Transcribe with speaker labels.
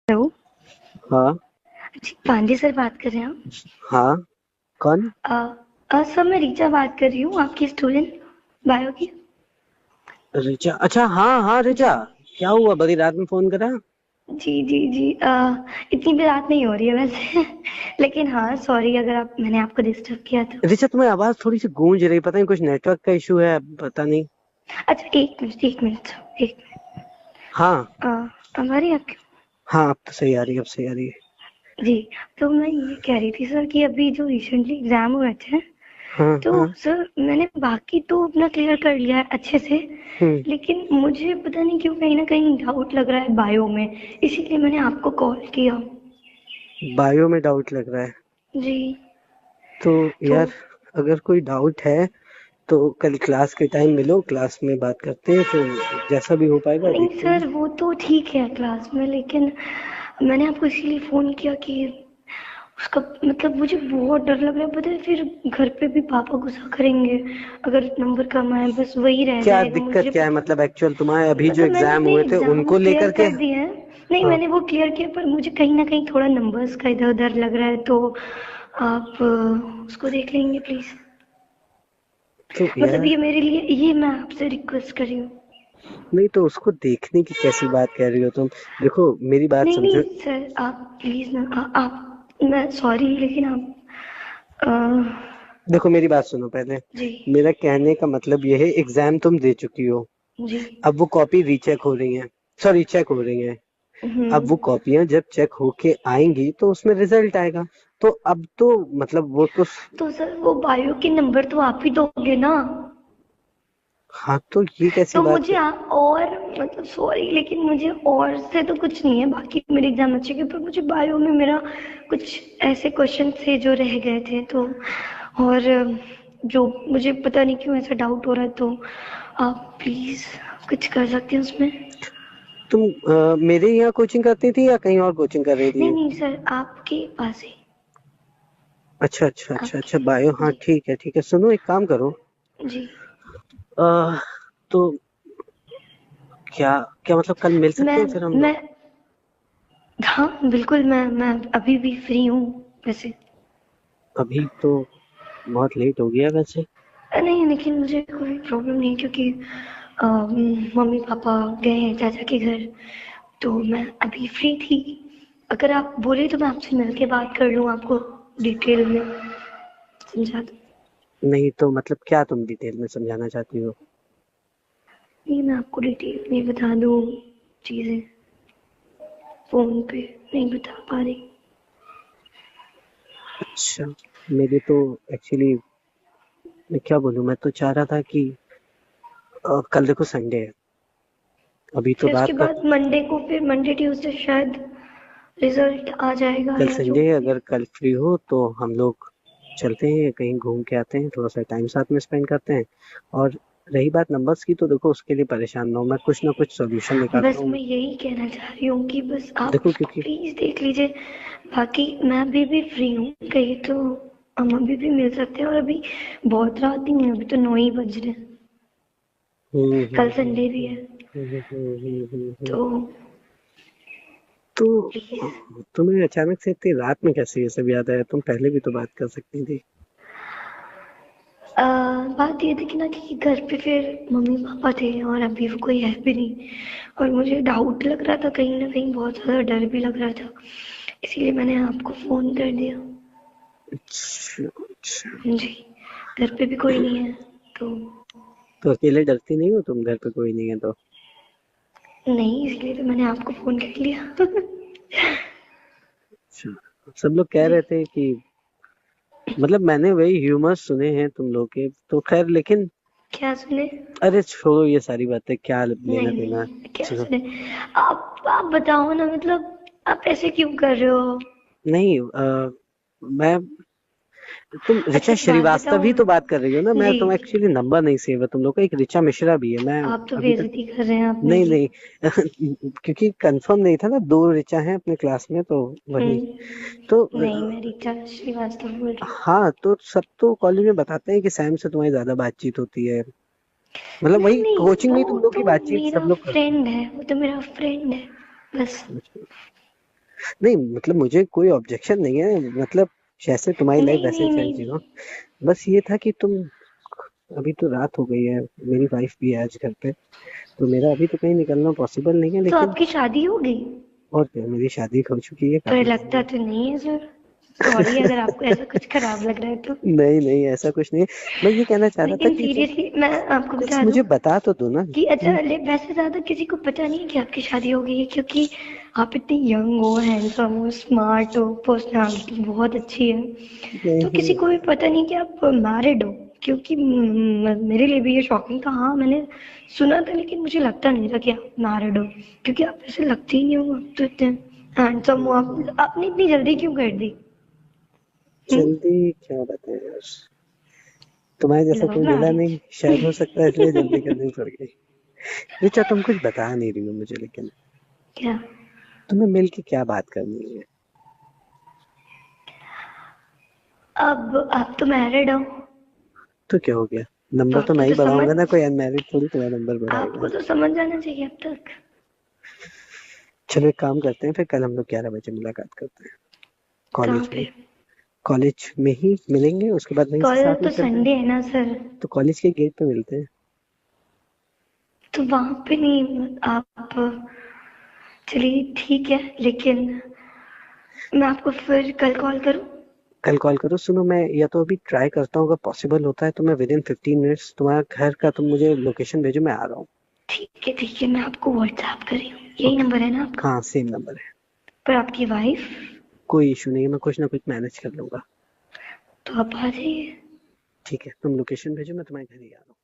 Speaker 1: Hello.
Speaker 2: हाँ।
Speaker 1: जी, Pandey sir बात कर रहे हैं आप?
Speaker 2: हाँ। कौन?
Speaker 1: सर मैं रीचा बात कर रही हूँ, आपकी स्टूडेंट बायो की।
Speaker 2: ऋचा? अच्छा, हाँ हाँ
Speaker 1: जी
Speaker 2: ऋचा। क्या हुआ, बड़ी रात में फोन करा?
Speaker 1: जी जी जी। इतनी भी रात नहीं हो रही है वैसे लेकिन हाँ, सॉरी अगर मैंने आपको डिस्टर्ब किया तो।
Speaker 2: ऋचा, तुम्हारी आवाज थोड़ी सी गूंज रही, पता नहीं कुछ नेटवर्क का इशू है, पता नहीं।
Speaker 1: अच्छा, एक मिनट एक मिनट एक मिनट।
Speaker 2: हाँ
Speaker 1: हमारी आपकी।
Speaker 2: हाँ, अब तो सही आ रही है, अब सही आ रही है।
Speaker 1: जी, तो मैं ये कह रही थी सर कि अभी जो रिसेंटली एग्जाम हुए थे,
Speaker 2: हाँ
Speaker 1: तो
Speaker 2: हाँ।
Speaker 1: सर मैंने बाकी तो अपना क्लियर कर लिया है अच्छे से।
Speaker 2: हम्म।
Speaker 1: लेकिन मुझे पता नहीं क्यों कहीं ना कहीं डाउट लग रहा है बायो में, इसीलिए मैंने आपको कॉल किया।
Speaker 2: बायो में डाउट लग रहा है?
Speaker 1: जी।
Speaker 2: तो
Speaker 1: तो
Speaker 2: यार, अगर कोई डाउट है तो कल क्लास के टाइम मिलो, क्लास में बात करते हैं, फिर जैसा भी हो पाएगा
Speaker 1: नहीं
Speaker 2: देखते हैं।
Speaker 1: सर, वो तो ठीक है क्लास में, लेकिन मैंने आपको इसीलिए फ़ोन किया कि उसका मतलब मुझे बहुत डर लग रहा है, पता है फिर घर पे भी पापा गुस्सा करेंगे अगर नंबर कम आए, बस वही रह
Speaker 2: क्या
Speaker 1: जाएगा
Speaker 2: दिक्कत
Speaker 1: मुझे
Speaker 2: क्या है,
Speaker 1: पता।
Speaker 2: मतलब एक्चुअल तुम्हारे अभी जो
Speaker 1: मतलब मैंने
Speaker 2: एग्जाम
Speaker 1: अपने
Speaker 2: हुए थे
Speaker 1: एग्ज़ाम
Speaker 2: उनको
Speaker 1: क्लियर
Speaker 2: लेकर के?
Speaker 1: कर दिए हैं। नहीं,
Speaker 2: हाँ।
Speaker 1: मैंने वो क्लियर किया, पर मुझे कहीं न कहीं थोड़ा नंबर्स का इधर-उधर लग रहा है, तो आप उसको देख लेंगे प्लीज़।
Speaker 2: तो
Speaker 1: मतलब
Speaker 2: यार,
Speaker 1: ये मेरे लिए, ये मैं आपसे रिक्वेस्ट कर रही हूँ।
Speaker 2: नहीं तो उसको देखने की कैसी बात कह रही हो तुम? देखो मेरी बात
Speaker 1: नहीं,
Speaker 2: समझो।
Speaker 1: नहीं सर, आप प्लीज़ ना, आप, मैं सॉरी लेकिन आप अ,
Speaker 2: देखो मेरी बात सुनो पहले।
Speaker 1: जी,
Speaker 2: मेरा कहने का मतलब ये है, एग्जाम तुम दे चुकी हो।
Speaker 1: जी।
Speaker 2: अब वो कॉपी रीचेक हो रही है, सॉरी चेक हो रही है। अब वो
Speaker 1: हुँ।
Speaker 2: कॉपियां जब चेक होके आएंगी तो उसमें रिजल्ट आएगा। तो अब तो मतलब वो तो।
Speaker 1: तो सर वो बायो के नंबर तो आप ही दोगे ना?
Speaker 2: हाँ, तो ये कैसी
Speaker 1: तो
Speaker 2: बात
Speaker 1: मुझे
Speaker 2: है?
Speaker 1: और मतलब सॉरी लेकिन मुझे और से तो कुछ नहीं है, बाकी मेरे एग्ज़ाम अच्छे गए, पर मुझे बायो में मेरा कुछ ऐसे क्वेश्चन थे जो रह गए थे, तो और जो मुझे पता नहीं क्यों ऐसा डाउट हो रहा है, तो आप प्लीज़ कुछ कर सकते हैं उसमें?
Speaker 2: तुम मेरे यहाँ कोचिंग करती थी या कहीं और कोचिंग कर रही
Speaker 1: नहीं,
Speaker 2: थी?
Speaker 1: नहीं सर, आपके पास ही।
Speaker 2: अच्छा अच्छा अच्छा अच्छा, बायो,
Speaker 1: आपके
Speaker 2: हाँ
Speaker 1: जी,
Speaker 2: ठीक है, सुनो एक काम करो।
Speaker 1: जी।
Speaker 2: आ, तो क्या क्या मतलब कल मिल सकते
Speaker 1: मैं
Speaker 2: हैं फिर हम लोग?
Speaker 1: मैं हाँ, बिल्कुल मैं अभी भी फ्री हूँ वैसे।
Speaker 2: अभी तो बहुत लेट हो गया वैसे।
Speaker 1: नहीं, लेकिन मुझे कोई प्रॉब्लम नहीं, क्योंकि मम्मी पापा गए हैं चाचा के घर, तो मैं अभी फ्री थी। अगर आप बोले तो मैं आपसे मिल के बात कर लूँ, आपको डिटेल में समझा दूँ।
Speaker 2: नहीं तो मतलब क्या तुम डिटेल में समझाना चाहती हो?
Speaker 1: नहीं, मैं आपको डिटेल में बता दूँ चीज़ें, फ़ोन पे नहीं बता पा रही।
Speaker 2: अच्छा। मेरे तो एक्चुअली, मैं क्या बोलूँ, मैं तो चाह रहा था कि कल देखो संडे है, अभी तो
Speaker 1: फिर उसके
Speaker 2: रात का।
Speaker 1: बाद मंडे को, फिर मंडे ट्यूसडे शायद रिजल्ट आ जाएगा
Speaker 2: कल
Speaker 1: या जो
Speaker 2: संडे है,
Speaker 1: भी।
Speaker 2: अगर कल फ्री हो तो हम लोग चलते हैं कहीं, घूम के आते हैं, थोड़ा सा टाइम साथ में स्पेंड करते हैं। और रही बात नंबर्स की, तो देखो उसके लिए परेशान ना हो, मैं कुछ ना कुछ सोल्यूशन निकालता
Speaker 1: बस
Speaker 2: हूँ।
Speaker 1: मैं यही कहना चाह रही हूँ कि बस आप
Speaker 2: देखो
Speaker 1: उसको
Speaker 2: क्योंकि
Speaker 1: प्लीज़ देख लीजिए। बाकी मैं अभी भी फ्री हूँ, कहीं तो हम अभी भी मिल सकते हैं, और अभी बहुत रात नहीं है, अभी तो 9 ही बज रहे हैं। कल संडे भी है,
Speaker 2: हम्म।
Speaker 1: तो
Speaker 2: तो
Speaker 1: प्लीज़।
Speaker 2: तुम्हें अचानक से इतनी रात में कैसे ये सब याद आया? तुम पहले भी तो बात कर सकती थी।
Speaker 1: बात ये थी कि ना कि घर पे फिर मम्मी पापा थे और अभी वो कोई है भी नहीं, और मुझे डाउट लग रहा था कहीं ना कहीं, बहुत ज़्यादा डर भी लग रहा था, इसीलिए मैंने आपको फ़ोन कर दिया।
Speaker 2: अच्छा अच्छा।
Speaker 1: जी, घर पे भी कोई नहीं है, तो
Speaker 2: तो अकेले डरती नहीं हो तुम, घर पे कोई नहीं है तो?
Speaker 1: नहीं, इसलिए तो मैंने आपको फ़ोन कर लिया
Speaker 2: अच्छा। सब लोग कह
Speaker 1: जी।
Speaker 2: रहे थे कि मतलब मैंने वही ह्यूमर्स सुने हैं तुम लोग के, तो खैर लेकिन
Speaker 1: क्या सुने?
Speaker 2: अरे छोड़ो ये सारी बातें, क्या लेना
Speaker 1: नहीं,
Speaker 2: देना।
Speaker 1: नहीं, क्या
Speaker 2: चलो।
Speaker 1: सुने? आप बताओ ना, मतलब आप ऐसे क्यों कर रहे हो?
Speaker 2: नहीं मैं, तुम
Speaker 1: अच्छा,
Speaker 2: ऋचा
Speaker 1: एक बात
Speaker 2: श्रीवास्तव
Speaker 1: बताऊँ?
Speaker 2: ही तो बात कर रही हो ना? मैं
Speaker 1: जी,
Speaker 2: तुम
Speaker 1: जी।
Speaker 2: एक्चुअली नंबर नहीं सेव है तुम लोग का, एक ऋचा मिश्रा भी है, मैं
Speaker 1: आप तो
Speaker 2: अभी तक।
Speaker 1: बेइज्जती कर रहे हैं अपने
Speaker 2: नहीं
Speaker 1: की।
Speaker 2: नहीं क्योंकि कंफर्म नहीं था ना, दो ऋचा हैं अपने क्लास में तो वही। तो
Speaker 1: नहीं, मैं रीता श्रीवास्तव बोल रही हूँ।
Speaker 2: हाँ, तो सब तो कॉलेज में बताते हैं कि सैम से तुम्हारी ज्यादा बातचीत होती है, मतलब
Speaker 1: नहीं,
Speaker 2: वही
Speaker 1: नहीं,
Speaker 2: कोचिंग में ही
Speaker 1: वो
Speaker 2: तुम लोग की
Speaker 1: तो
Speaker 2: बातचीत सब
Speaker 1: मेरा
Speaker 2: लोग करते
Speaker 1: फ्रेंड है, वो तो मेरा फ्रेंड है, बस।
Speaker 2: हैं। नहीं मतलब मुझे कोई ऑब्जेक्शन नहीं है, मतलब जैसे तुम्हारी लाइफ
Speaker 1: नहीं
Speaker 2: वैसे ही
Speaker 1: नहीं
Speaker 2: चल
Speaker 1: नहीं
Speaker 2: रही हो।
Speaker 1: नहीं।
Speaker 2: बस ये था कि तुम, अभी तो रात हो गई है, मेरी वाइफ भी है आज घर पे, तो मेरा अभी तो कहीं निकलना पॉसिबल नहीं है,
Speaker 1: तो
Speaker 2: लेकिन
Speaker 1: आपकी शादी हो गई?
Speaker 2: और क्या, मेरी शादी हो चुकी है
Speaker 1: पर
Speaker 2: काफी टाइम
Speaker 1: लगता
Speaker 2: में।
Speaker 1: तो नहीं है सर। सॉरी अगर आपको ऐसा कुछ खराब लग रहा है तो।
Speaker 2: नहीं नहीं, ऐसा कुछ नहीं। मैं ये कहना चाह रहा था
Speaker 1: लेकिन
Speaker 2: कि तुम
Speaker 1: सीरियसली मैं आपको
Speaker 2: कुछ
Speaker 1: बता दूं
Speaker 2: मुझे बता तो दो ना
Speaker 1: कि अच्छा
Speaker 2: कि
Speaker 1: वैसे ज्यादा किसी को पता नहीं है कि आपकी शादी हो गई है, क्योंकि आप इतने यंग हो, हैंडसम हो, स्मार्ट हो, पर्सनालिटी बहुत अच्छी है। तो किसी
Speaker 2: नहीं।
Speaker 1: को भी पता नहीं कि आप मैरिड हो, क्योंकि मेरे लिए भी ये शॉकिंग था। हाँ मैंने सुना था लेकिन मुझे लगता नहीं था कि आप मैरिड हो, क्योंकि आप ऐसे लगते ही नहीं हो। आप तो इतने हैंडसम हो। आप आपने इतनी जल्दी क्यों कर दी?
Speaker 2: जल्दी क्या बताएं यार, तुम्हारे जैसा
Speaker 1: लव
Speaker 2: कोई मिला नहीं, शायद हो सकता है इसलिए जल्दी
Speaker 1: मैरिज।
Speaker 2: करनी पड़ गई। रिचा तुम कुछ बता नहीं रही हो मुझे, लेकिन
Speaker 1: क्या?
Speaker 2: तुम्हें मिल के क्या बात करनी है?
Speaker 1: अब आप तो मैरिड हो,
Speaker 2: तो क्या हो गया,
Speaker 1: तो
Speaker 2: नंबर तो
Speaker 1: आपको
Speaker 2: मैं ही
Speaker 1: तो समझ,
Speaker 2: बढ़ाऊंगा ना, कोई अनमैरिड थोड़ी तुम्हारा नंबर बढ़ाएगा।
Speaker 1: आपको तो समझ जाना चाहिए अब तक।
Speaker 2: चलो एक काम करते हैं, फिर कल हम लोग 11 बजे मुलाकात करते हैं
Speaker 1: कहाँ
Speaker 2: कॉलेज में।
Speaker 1: पे?
Speaker 2: कॉलेज में ही मिलेंगे, उसके बाद वहीं से
Speaker 1: कल
Speaker 2: साथ में
Speaker 1: तो
Speaker 2: चलते हैं।
Speaker 1: संडे है ना सर।
Speaker 2: तो कॉलेज के गेट पे मिलते हैं।
Speaker 1: तो वहां पे नहीं आप? चलिए ठीक है, लेकिन मैं आपको फिर कल कॉल करूं?
Speaker 2: कल कॉल करो। सुनो, मैं या तो अभी ट्राई करता हूँ, अगर पॉसिबल होता है तो मैं विद इन 15 मिनट्स तुम्हारा घर का, तुम मुझे लोकेशन भेजो, मैं आ रहा हूँ।
Speaker 1: ठीक है, मैं आपको व्हाट्सएप कर रही हूँ। यही
Speaker 2: ओके।
Speaker 1: नंबर है ना आपका?
Speaker 2: हाँ सेम नंबर है।
Speaker 1: पर आपकी वाइफ?
Speaker 2: कोई इशू नहीं है, मैं कुछ ना कुछ मैनेज कर लूंगा।
Speaker 1: तो आप आ जाइए।
Speaker 2: ठीक है, तुम लोकेशन भेजो, मैं तुम्हारे घर ही आ रहा हूँ।